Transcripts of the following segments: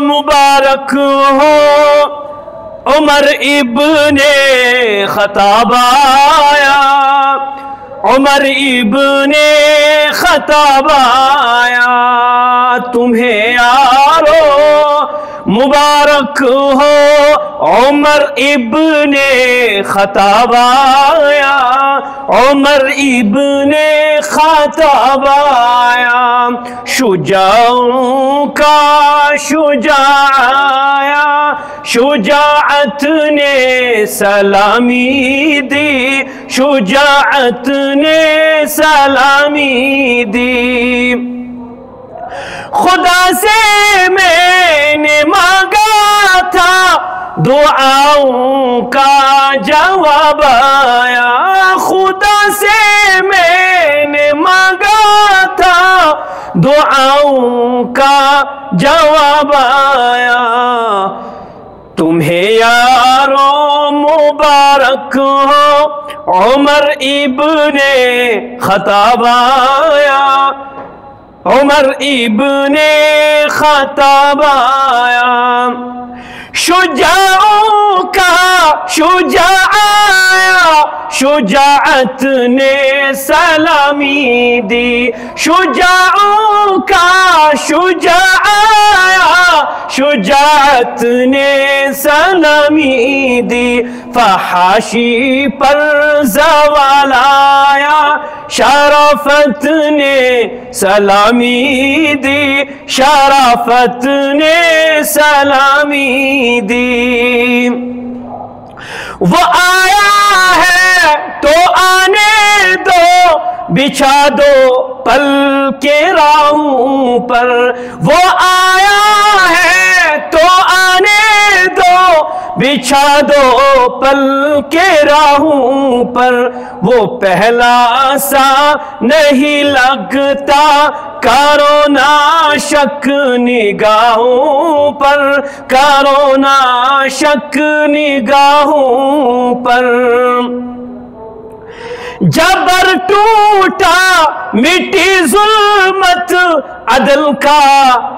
मुबारक हो उमर इब्ने खत्ताब आया, उमर इब्ने खत्ताब आया। तुम्हें यारो मुबारक हो उमर इब्ने खत्ताब आया, उमर इब्ने खत्ताब आया। शुजाओं का शुजा आया, शुजाअत ने सलामी दी, शुजाअत ने सलामी दी। खुदा से मैंने मांगा था दुआओं का जवाब आया, खुदा से मैंने मांगा था दुआओं का जवाब आया। तुम्हें यारो मुबारक हो उमर इब्ने खत्ताब आया, उमर इब्ने खत्ताब आया। शुजाओं का शुजा आया, शुजाअत ने सलामी दी, शुजाओं का शुजा आया, शुजाअत ने सलामी दी। फहाशी पर ज़वाल आया, शराफत ने सलामी दी, शराफत ने सलामी दी। वो आया है तो आने दो, बिछा दो पल के राहों पर। वो आया है तो आने दो, बिछा दो पल के राहों पर। वो पहला सा नहीं लगता, करो ना शक निगाहों पर, करो ना शक निगाहों पर। जबर टूटा मिटी जुल्मत, अदल का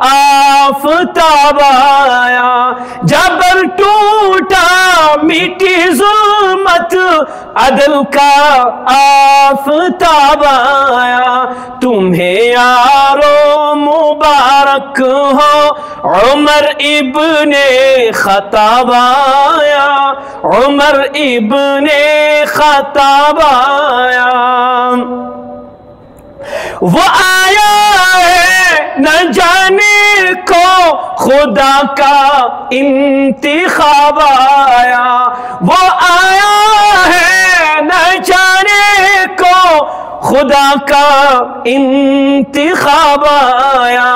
आफताब आया। जबर टूटा मिटी जुल्मत, अदल का आफताब आया। तुम्हें यारो मुबारक हो उमर इब्ने खत्ताब आया, उमर इब्ने खत्ताब आया। वो आया है न जाने को खुदा का इंतिखाब आया, वो आया है न जाने को खुदा का इंतिखाब आया।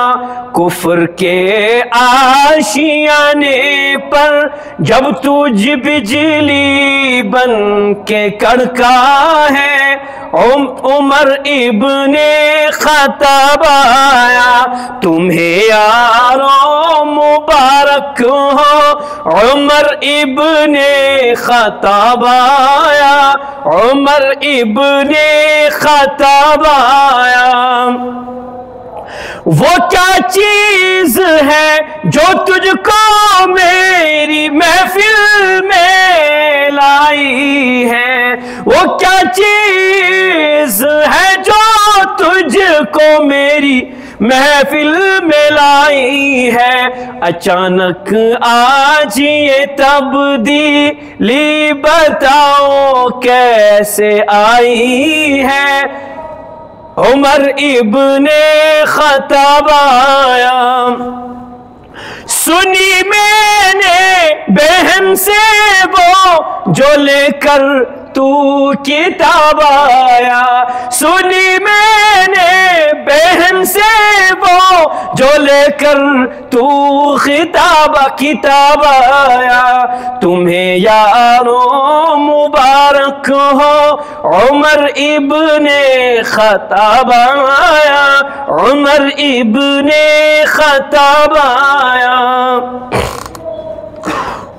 कुफ्र के आशियाने पर जब तुझ बिजली बन के कड़का है, उमर इब्ने खत्ताब आया। तुम्हें यारो मुबारक हो उमर इब्ने खत्ताब आया, उमर इब्ने खत्ताब आया। वो क्या चीज है जो तुझको मेरी महफिल में लाई है, वो क्या चीज है जो तुझको मेरी महफिल में लाई है। अचानक आज ये तब्दीली बताओ कैसे आई है, उमर इब्ने खत्ताब आया। सुनी मैंने बहन से वो जो लेकर तू किताब आया, सुनी मैंने बहन से वो जो लेकर तू किताब आया। तुम्हें यारो मुबारक हो उमर इब्ने खत्ताब आया, उमर इब्ने खत्ताब आया।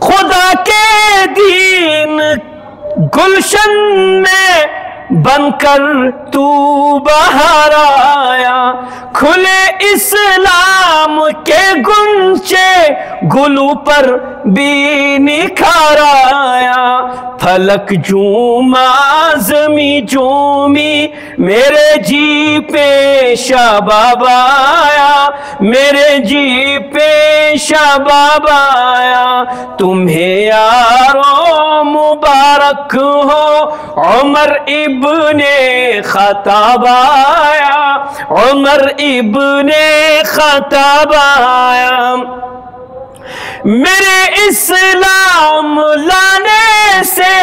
खुदा के दीन गुलशन में بن کر تو باہر آیا، کھلے اسلام کے گنچے گلو پر بھی نکھار آیا، فلک جوما زمیں جومی میرے جی پہ شباب آیا، میرے جی پہ شباب آیا، تمہیں یارو مبارک ہو عمر ابن خطاب آیا، عمر ابن خطاب آیا، میرے اسلام لانے سے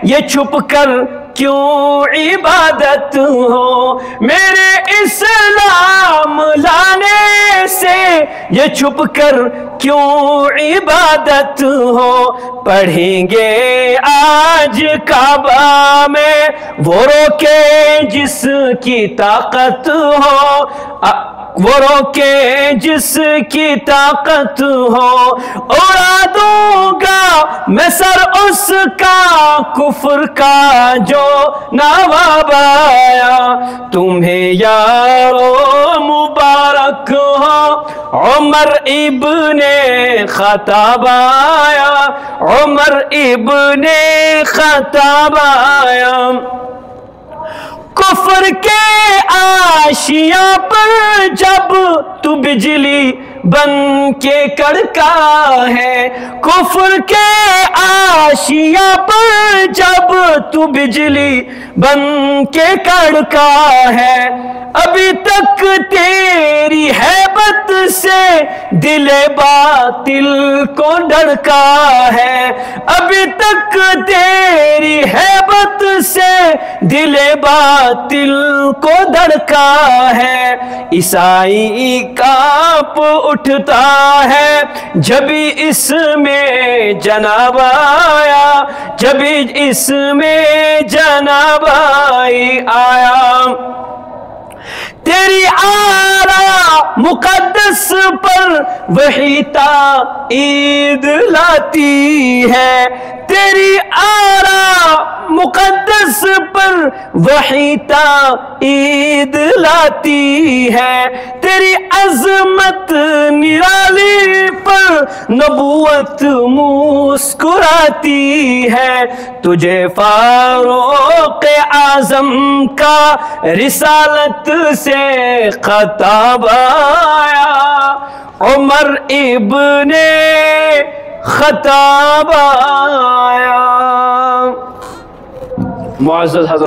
یہ چھپ کر کیوں عبادت ہو، میرے اسلام لانے سے یہ چھپ کر کیوں عبادت ہو، پڑھیں گے آج کعبہ میں وہ روکے جس کی طاقت ہو، وہ روکے جس کی طاقت ہو، اڑا دوں گا میں سر اس کا کفر کا جو نواب آیا، تمہیں یارو مبارک ہو عمر ابن خطاب آیا، عمر ابن خطاب آیا، کفر کے آشیاں پر جب تو بجلی بن کے کڑکا ہے، کفر کے آشیاں پر جب تو بجلی بن کے کڑکا ہے، ابھی تک تیری ہیبت سے دل باطل کو ڈھڑکا ہے، ابھی تک تیری ہیبت سے دل باطل کو دھڑکا ہے، عیسائی کانپ اٹھتا ہے جب اس میں جناب آیا، جب اس میں جناب آیا، تیری آرا مقدس پر وحی تائید لاتی ہے، تیری آرا مقدس پر وحی تائید لاتی ہے، تیری عظمت نرالی پر نبوت مسکراتی ہے، تجھے فاروق اعظم کا رسالت سے خطاب آیا، عمر ابن خطاب آیا۔ معزز حضرت